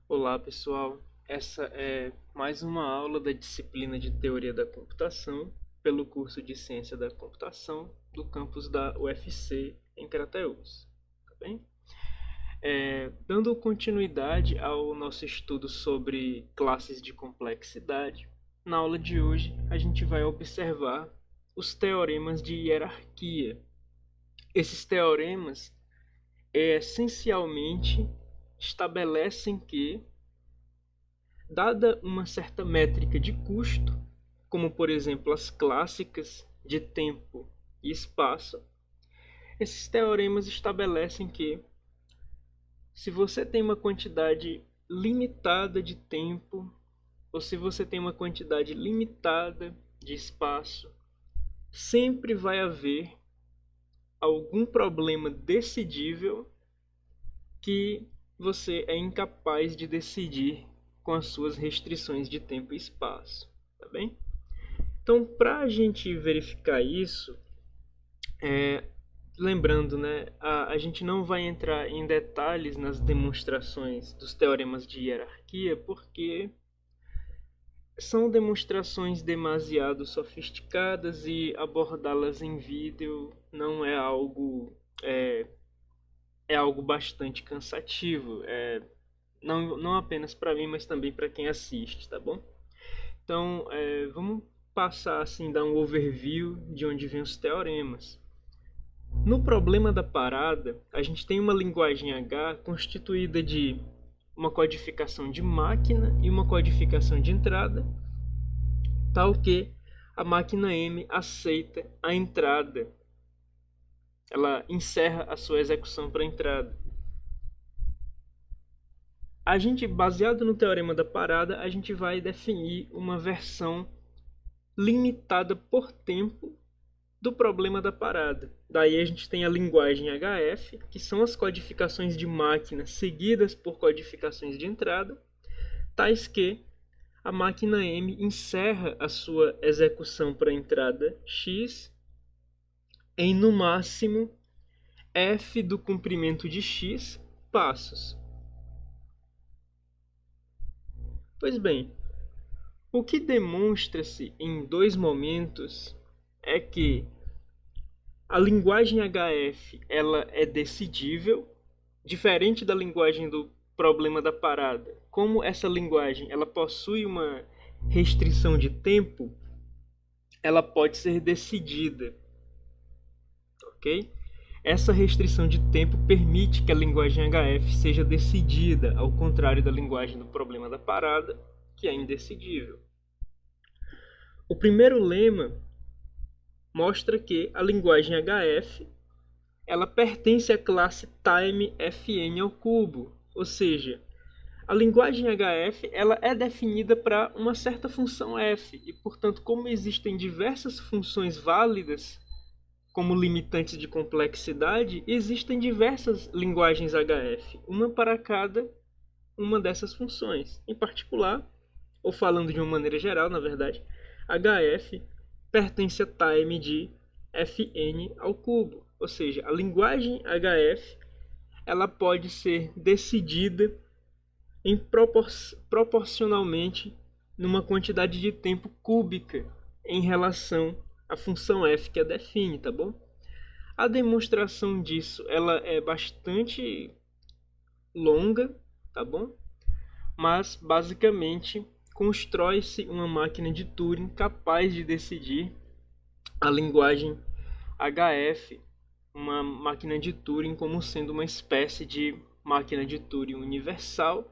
Olá, pessoal. Essa é mais uma aula da disciplina de Teoria da Computação pelo curso de Ciência da Computação do campus da UFC em Crateús. Tá bem? Dando continuidade ao nosso estudo sobre classes de complexidade, na aula de hoje a gente vai observar os teoremas de hierarquia. Esses teoremas essencialmente estabelecem que, dada uma certa métrica de custo, como por exemplo as clássicas de tempo e espaço, esses teoremas estabelecem que, se você tem uma quantidade limitada de tempo, ou se você tem uma quantidade limitada de espaço, sempre vai haver algum problema decidível que você é incapaz de decidir com as suas restrições de tempo e espaço, tá bem? Então, para a gente verificar isso, lembrando, né, a gente não vai entrar em detalhes nas demonstrações dos teoremas de hierarquia, porque são demonstrações demasiado sofisticadas e abordá-las em vídeo não é algo é algo bastante cansativo, não apenas para mim, mas também para quem assiste, tá bom? Então, vamos passar assim, dar um overview de onde vêm os teoremas. No problema da parada, a gente tem uma linguagem H constituída de uma codificação de máquina e uma codificação de entrada, tal que a máquina M aceita a entrada. Ela encerra a sua execução para a entrada. A gente, baseado no teorema da parada, a gente vai definir uma versão limitada por tempo do problema da parada. Daí a gente tem a linguagem HF, que são as codificações de máquina seguidas por codificações de entrada, tais que a máquina M encerra a sua execução para a entrada X em no máximo f do comprimento de X passos. Pois bem, o que demonstra-se em dois momentos é que a linguagem HF ela é decidível, diferente da linguagem do problema da parada. Como essa linguagem ela possui uma restrição de tempo, ela pode ser decidida, ok? Essa restrição de tempo permite que a linguagem HF seja decidida, ao contrário da linguagem do problema da parada, que é indecidível. O primeiro lema mostra que a linguagem HF ela pertence à classe time fn ao cubo, ou seja, a linguagem HF ela é definida para uma certa função f e, portanto, como existem diversas funções válidas como limitantes de complexidade, existem diversas linguagens HF, uma para cada uma dessas funções. Em particular, ou falando de uma maneira geral, na verdade, HF pertence a time de fn ao cubo, ou seja, a linguagem HF ela pode ser decidida proporcionalmente numa quantidade de tempo cúbica em relação à função f que a define, tá bom? A demonstração disso ela é bastante longa, tá bom? Mas basicamente constrói-se uma máquina de Turing capaz de decidir a linguagem HF, uma máquina de Turing como sendo uma espécie de máquina de Turing universal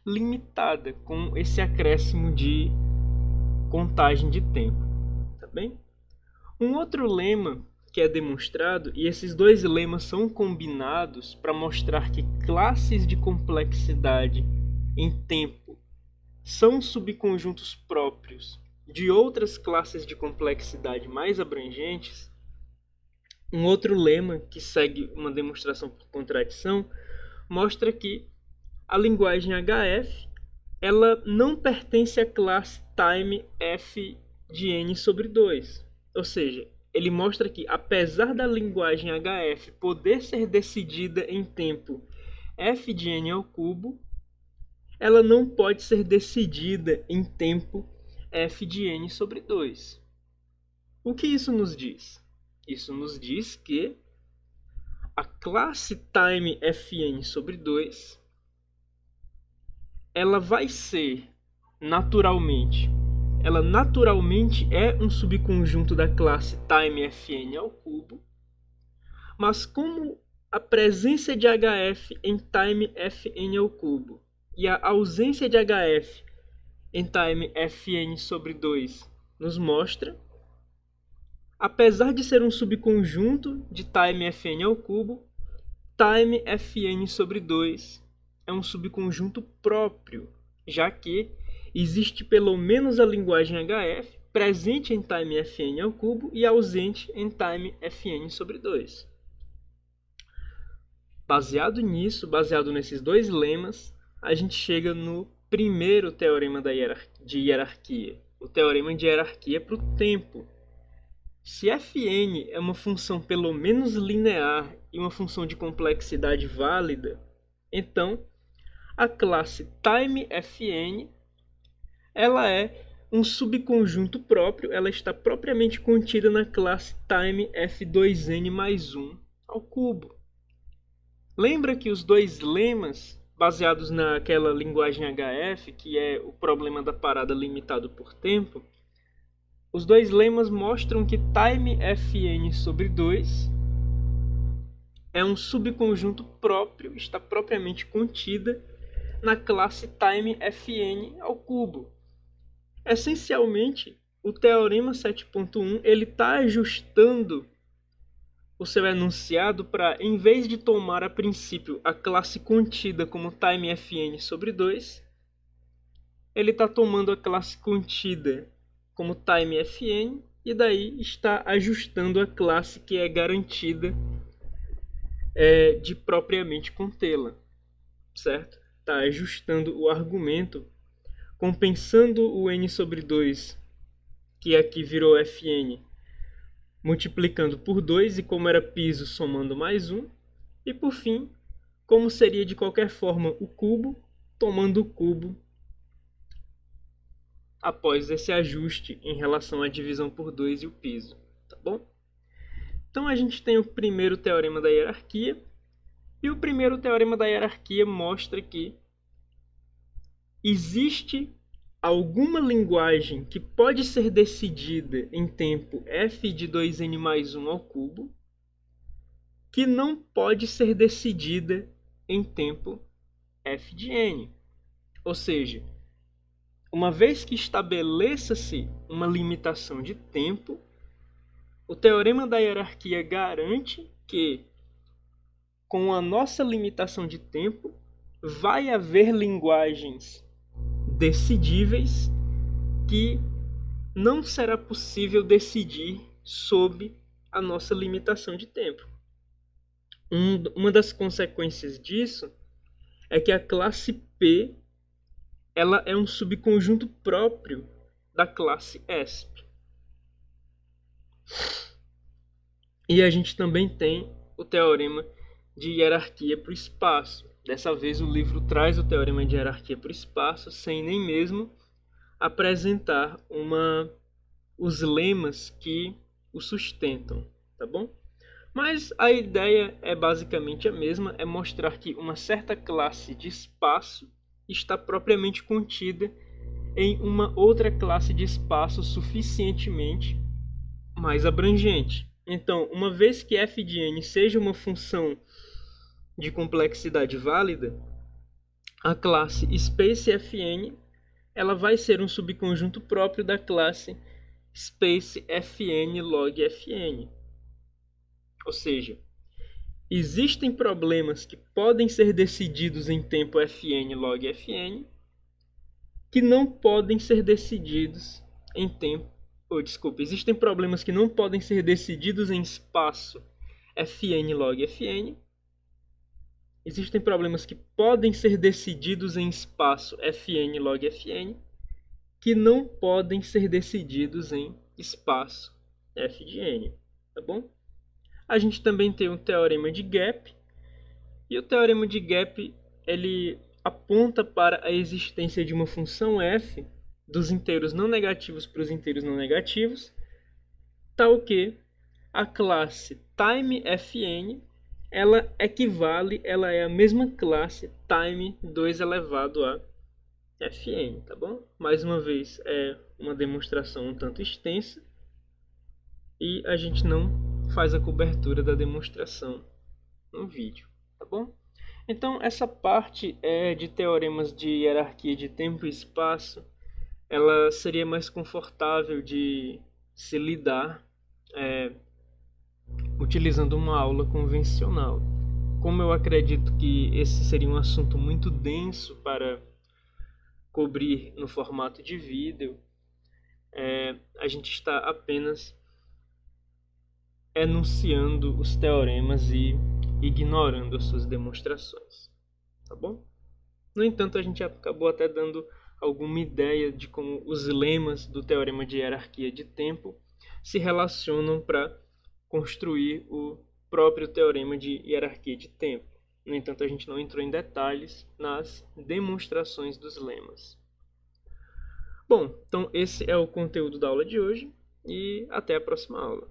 limitada com esse acréscimo de contagem de tempo, tá bem? Um outro lema que é demonstrado, e esses dois lemas são combinados para mostrar que classes de complexidade em tempo são subconjuntos próprios de outras classes de complexidade mais abrangentes. Um outro lema que segue uma demonstração por contradição mostra que a linguagem HF ela não pertence à classe time f de n sobre 2. Ou seja, ele mostra que, apesar da linguagem HF poder ser decidida em tempo f de n ao cubo, ela não pode ser decidida em tempo f de n sobre 2. O que isso nos diz? Isso nos diz que a classe time fn sobre 2 ela vai ser ela naturalmente é um subconjunto da classe time fn ao cubo, mas como a presença de hf em time fn ao cubo e a ausência de hf em time fn sobre 2 nos mostra, apesar de ser um subconjunto de time fn ao cubo, time fn sobre 2 é um subconjunto próprio, já que existe pelo menos a linguagem hf presente em time fn ao cubo e ausente em time fn sobre 2. Baseado nisso, baseado nesses dois lemas, a gente chega no primeiro teorema de hierarquia, o teorema de hierarquia para o tempo. Se fn é uma função pelo menos linear e uma função de complexidade válida, então a classe time fn ela é um subconjunto próprio, ela está propriamente contida na classe time f2n mais 1 ao cubo. Lembra que os dois lemas, baseados naquela linguagem HF, que é o problema da parada limitado por tempo, os dois lemas mostram que time fn sobre 2 é um subconjunto próprio, está propriamente contida na classe time fn ao cubo. Essencialmente, o teorema 7.1 ele está ajustando o seu enunciado para, em vez de tomar a princípio a classe contida como time fn sobre 2, ele está tomando a classe contida como time fn e daí está ajustando a classe que é garantida de propriamente contê-la, certo? Está ajustando o argumento, compensando o n sobre 2, que aqui virou fn, multiplicando por 2 e como era piso somando mais 1, e por fim, como seria de qualquer forma o cubo, tomando o cubo após esse ajuste em relação à divisão por 2 e o piso, tá bom? Então a gente tem o primeiro teorema da hierarquia, e o primeiro teorema da hierarquia mostra que existe alguma linguagem que pode ser decidida em tempo f de 2n mais 1 ao cubo, que não pode ser decidida em tempo f de n. Ou seja, uma vez que estabeleça-se uma limitação de tempo, o teorema da hierarquia garante que, com a nossa limitação de tempo, vai haver linguagens decidíveis que não será possível decidir sob a nossa limitação de tempo. Uma das consequências disso é que a classe P ela é um subconjunto próprio da classe ESP. E a gente também tem o teorema de hierarquia para o espaço. Dessa vez o livro traz o teorema de hierarquia para o espaço sem nem mesmo apresentar os lemas que o sustentam, tá bom? Mas a ideia é basicamente a mesma, é mostrar que uma certa classe de espaço está propriamente contida em uma outra classe de espaço suficientemente mais abrangente. Então, uma vez que f de n seja uma função de complexidade válida, a classe SpaceFN ela vai ser um subconjunto próprio da classe SpaceFN log Fn. Ou seja, existem problemas que podem ser decididos em tempo Fn log Fn que não podem ser decididos em tempo... existem problemas que não podem ser decididos em espaço Fn log Fn. Existem problemas que podem ser decididos em espaço Fn log Fn que não podem ser decididos em espaço f de n, tá bom? A gente também tem um teorema de gap, e o teorema de gap, ele aponta para a existência de uma função f dos inteiros não negativos para os inteiros não negativos, tal que a classe time_fn ela equivale, ela é a mesma classe time 2 elevado a fn, tá bom? Mais uma vez, é uma demonstração um tanto extensa e a gente não faz a cobertura da demonstração no vídeo, tá bom? Então, essa parte de teoremas de hierarquia de tempo e espaço, ela seria mais confortável de se lidar utilizando uma aula convencional. Como eu acredito que esse seria um assunto muito denso para cobrir no formato de vídeo, a gente está apenas enunciando os teoremas e ignorando as suas demonstrações, tá bom? No entanto, a gente acabou até dando alguma ideia de como os lemas do teorema de hierarquia de tempo se relacionam para construir o próprio teorema de hierarquia de tempo. No entanto, a gente não entrou em detalhes nas demonstrações dos lemas. Bom, então esse é o conteúdo da aula de hoje e até a próxima aula.